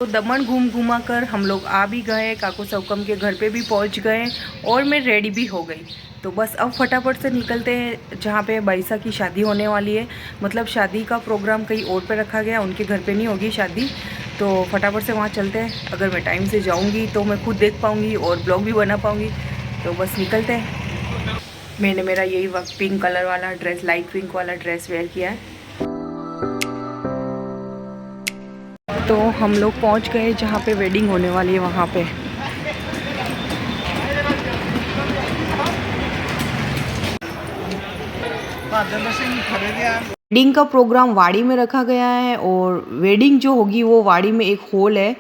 तो दमन घूम घुमा कर हम लोग आ भी गए, काकू सौकम के घर पे भी पहुंच गए और मैं रेडी भी हो गई। तो बस अब फटाफट से निकलते हैं जहाँ पे बाईसा की शादी होने वाली है। मतलब शादी का प्रोग्राम कहीं और पे रखा गया, उनके घर पे नहीं होगी शादी। तो फटाफट से वहाँ चलते हैं। अगर मैं टाइम से जाऊँगी तो मैं खुद देख पाऊँगी और ब्लॉग भी बना पाऊँगी। तो बस निकलते हैं। मैंने मेरा यही वक्त पिंक कलर वाला ड्रेस, लाइट पिंक वाला ड्रेस वेयर किया है। तो हम लोग पहुंच गए जहाँ पे वेडिंग होने वाली है वहाँ पे। वेडिंग का प्रोग्राम वाड़ी में रखा गया है और वेडिंग जो होगी वो वाड़ी में एक हॉल है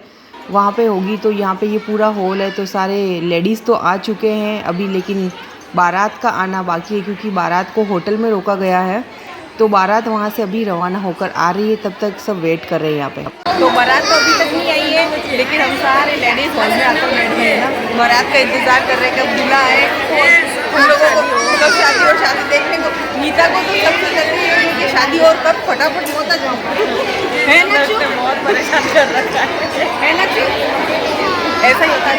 वहाँ पे होगी। तो यहाँ पे ये पूरा हॉल है। तो सारे लेडीज़ तो आ चुके हैं अभी, लेकिन बारात का आना बाकी है क्योंकि बारात को होटल में रोका गया है। तो बारात वहाँ से अभी रवाना होकर आ रही है, तब तक सब वेट कर रहे हैं यहाँ पे। तो बारात तो अभी तक नहीं आई है, लेकिन हम सारे लेडीज हॉल में आकर बैठ गए हैं ना। बारात का इंतजार कर रहे हैं कब दूल्हा आए। हम लोगों को कब शादी और शादी देखने को, नीता को तो सबसे जल्दी है कि शादी और कब फटाफट होता जाऊँ है ना। बहुत परेशान कर रखा है ना। ऐसा ही होता है।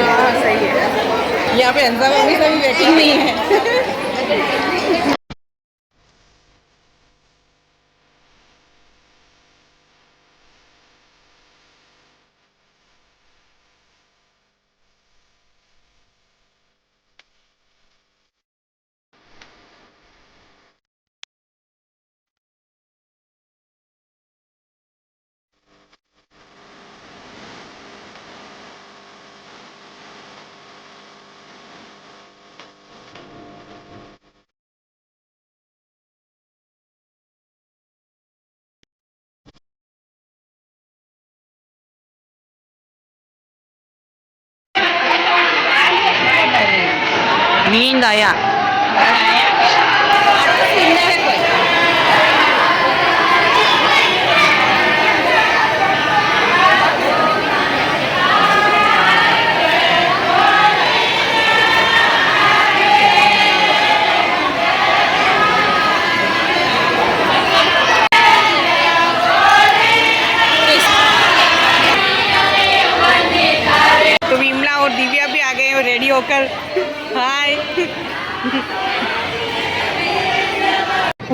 हाँ सही है। यहाँ पे हंसा में भी वेटिंग नहीं है। नींद आया। तो विमला और दिव्या भी आ गए हैं रेडी होकर। हाय।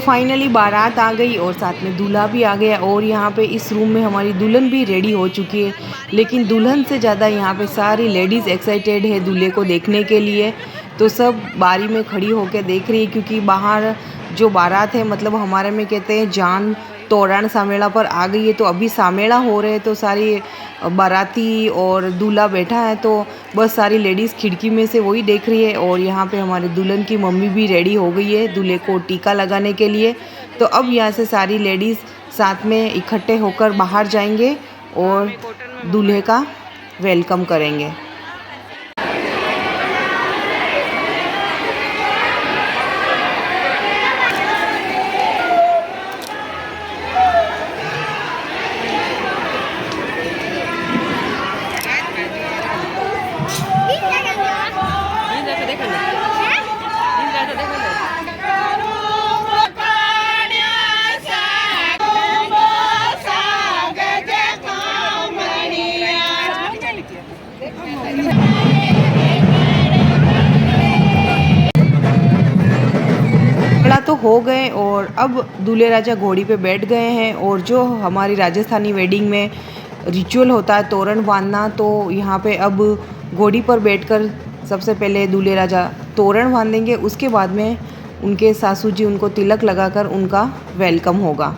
फाइनली बारात आ गई और साथ में दूल्हा भी आ गया और यहाँ पे इस रूम में हमारी दुल्हन भी रेडी हो चुकी है। लेकिन दुल्हन से ज़्यादा यहाँ पे सारी लेडीज़ एक्साइटेड है दूल्हे को देखने के लिए। तो सब बारी में खड़ी होकर देख रही है क्योंकि बाहर जो बारात है, मतलब हमारे में कहते हैं जान तोरण सामेड़ा पर आ गई है। तो अभी सामेड़ा हो रहे हैं तो सारी बाराती और दूल्हा बैठा है, तो बस सारी लेडीज़ खिड़की में से वही देख रही है। और यहाँ पे हमारे दुल्हन की मम्मी भी रेडी हो गई है दूल्हे को टीका लगाने के लिए। तो अब यहाँ से सारी लेडीज़ साथ में इकट्ठे होकर बाहर जाएंगे और दूल्हे का वेलकम करेंगे। तो हो गए और अब दूल्हे राजा घोड़ी पे बैठ गए हैं। और जो हमारी राजस्थानी वेडिंग में रिचुअल होता है तोरण बांधना, तो यहाँ पे अब घोड़ी पर बैठकर सबसे पहले दूल्हे राजा तोरण बांधेंगे। उसके बाद में उनके सासू जी उनको तिलक लगाकर उनका वेलकम होगा।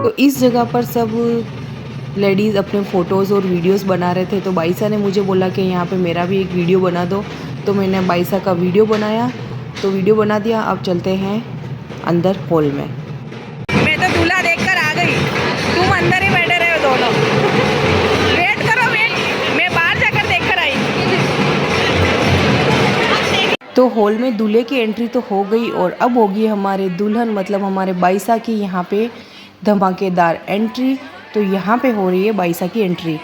तो इस जगह पर सब लेडीज़ अपने फ़ोटोज़ और वीडियोस बना रहे थे, तो बाईसा ने मुझे बोला कि यहाँ पे मेरा भी एक वीडियो बना दो। तो मैंने बाईसा का वीडियो बनाया, तो वीडियो बना दिया। अब चलते हैं अंदर हॉल में। मैं तो दूल्हा देखकर आ गई, तुम अंदर ही बैठे रहे हो दोनों। वेट करो, वेट, मैं बाहर जाकर देख कर आई। तो हॉल में दूल्हे की एंट्री तो हो गई और अब होगी हमारे दुल्हन मतलब हमारे बाईसा की यहाँ पे धमाकेदार एंट्री। तो यहाँ पे हो रही है बाईसा की एंट्री।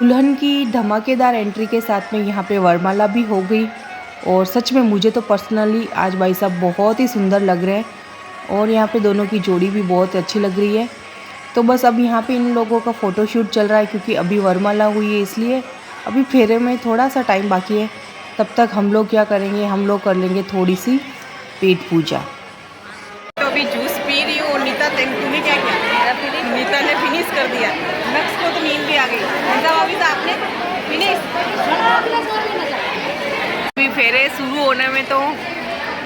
दुल्हन की धमाकेदार एंट्री के साथ में यहाँ पे वरमाला भी हो गई और सच में मुझे तो पर्सनली आज भाई साहब बहुत ही सुंदर लग रहे हैं और यहाँ पे दोनों की जोड़ी भी बहुत अच्छी लग रही है। तो बस अब यहाँ पे इन लोगों का फ़ोटोशूट चल रहा है क्योंकि अभी वरमाला हुई है, इसलिए अभी फेरे में थोड़ा सा टाइम बाकी है। तब तक हम लोग क्या करेंगे, हम लोग कर लेंगे थोड़ी सी पेट पूजा। तो अभी जूस पी रही हूँ। नीता तूने क्या किया? नीता ने फिनिश कर दिया। नक्स को तो नींद भी आ गई। आपने फिनिश। अभी फेरे शुरू होने में तो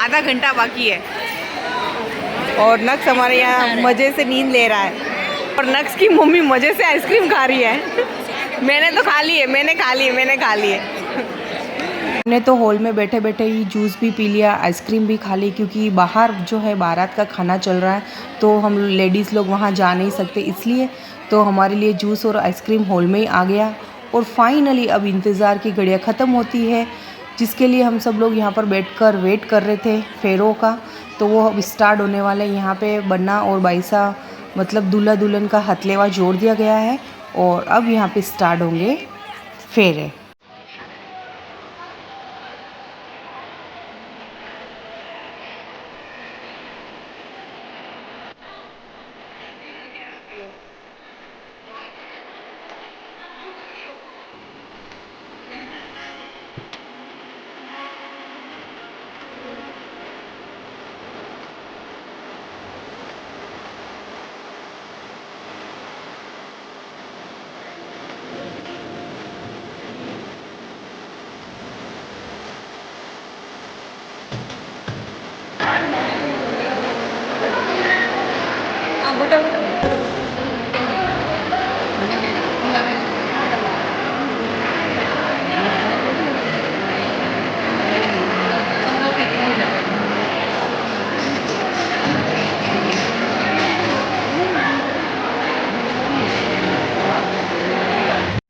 आधा घंटा बाकी है और नक्स हमारे यहाँ मज़े से नींद ले रहा है और नक्स की मम्मी मज़े से आइसक्रीम खा रही है। मैंने तो खा ली है, मैंने खा ली है। मैंने तो हॉल में बैठे बैठे ही जूस भी पी लिया, आइसक्रीम भी खा ली क्योंकि बाहर जो है बारात का खाना चल रहा है तो हम लेडीज़ लोग वहाँ जा नहीं सकते, इसलिए तो हमारे लिए जूस और आइसक्रीम हॉल में ही आ गया। और फाइनली अब इंतज़ार की घड़ियाँ ख़त्म होती है जिसके लिए हम सब लोग यहाँ पर बैठकर वेट कर रहे थे फेरों का। तो वो अब स्टार्ट होने वाले। यहाँ पे बन्ना और बाईसा मतलब दूल्हा दुल्हन का हथलेवा जोड़ दिया गया है और अब यहाँ पे स्टार्ट होंगे फेरे।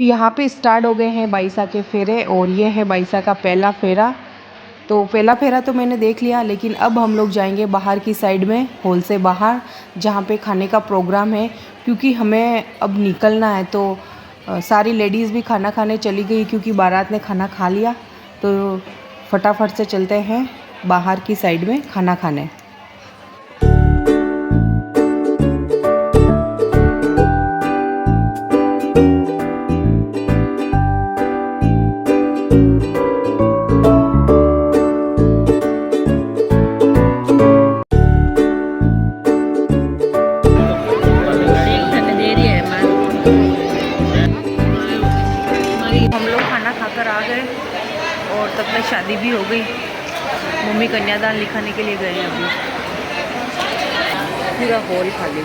यहाँ पे स्टार्ट हो गए हैं बाईसा के फेरे और ये है बाईसा का पहला फेरा। तो पहला फेरा तो मैंने देख लिया, लेकिन अब हम लोग जाएंगे बाहर की साइड में, हॉल से बाहर, जहाँ पे खाने का प्रोग्राम है। क्योंकि हमें अब निकलना है, तो सारी लेडीज़ भी खाना खाने चली गई क्योंकि बारात ने खाना खा लिया। तो फटाफट से चलते हैं बाहर की साइड में खाना खाने। हम लोग खाना खाकर आ गए और तब तक शादी भी हो गई। मम्मी कन्यादान लिखाने के लिए गए हैं अभी। पूरा हॉल खाली।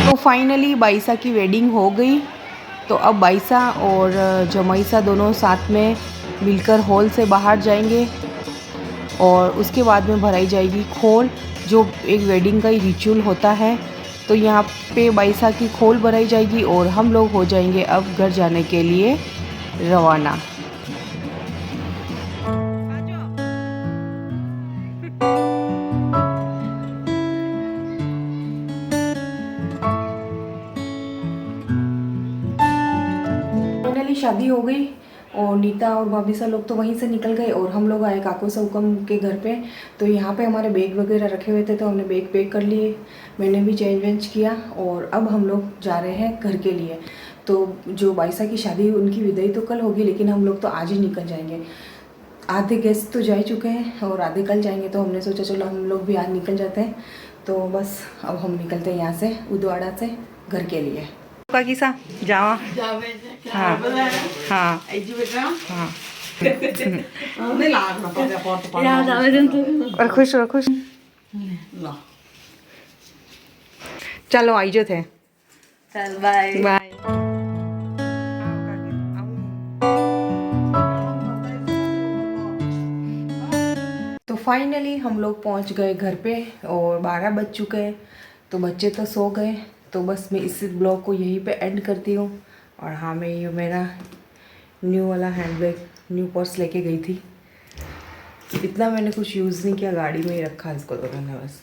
तो फाइनली बाईसा की वेडिंग हो गई। तो अब बाईसा और जमाईसा दोनों साथ में मिलकर हॉल से बाहर जाएंगे और उसके बाद में भराई जाएगी खोल, जो एक वेडिंग का ही रिचुअल होता है। तो यहाँ पे बाईसा की खोल भराई जाएगी और हम लोग हो जाएंगे अब घर जाने के लिए रवाना। फाइनली शादी हो गई और नीता और भाभी लोग तो वहीं से निकल गए और हम लोग आए काको सौकम के घर पे। तो यहाँ पे हमारे बैग वगैरह रखे हुए थे, तो हमने बैग पैक कर लिए। मैंने भी चेंज वेंज किया और अब हम लोग जा रहे हैं घर के लिए। तो जो बाईसा की शादी, उनकी विदाई तो कल होगी, लेकिन हम लोग तो आज ही निकल जाएंगे। आधे गेस्ट तो जा चुके हैं और आधे कल जाएंगे, तो हमने सोचा चलो हम लोग भी आज निकल जाते हैं। तो बस अब हम निकलते हैं यहाँ से उदवाड़ा से घर के लिए। किसा जावा हाँ हाँ हाँ और खुश रहो, खुश। चलो आई जो थे, चल बाय बाय। तो फाइनली हम लोग पहुंच गए घर पे और 12 बज चुके हैं। तो बच्चे तो सो गए। तो बस मैं इस ब्लॉग को यहीं पे एंड करती हूँ। और हाँ, मैं ये मेरा न्यू वाला हैंडबैग, न्यू पर्स लेके गई थी। इतना मैंने कुछ यूज़ नहीं किया, गाड़ी में ही रखा इसको तो मैंने बस।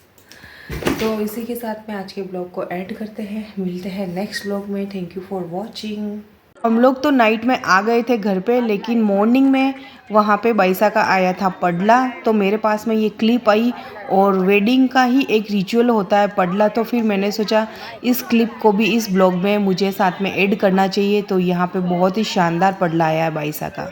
तो इसी के साथ में आज के ब्लॉग को एंड करते हैं। मिलते हैं नेक्स्ट ब्लॉग में। Thank you for watching. हम लोग तो नाइट में आ गए थे घर पे, लेकिन मॉर्निंग में वहाँ पे बाईसा का आया था पडला। तो मेरे पास में ये क्लिप आई और वेडिंग का ही एक रिचुअल होता है पडला। तो फिर मैंने सोचा इस क्लिप को भी इस ब्लॉग में मुझे साथ में ऐड करना चाहिए। तो यहाँ पे बहुत ही शानदार पडला आया है बाईसा का।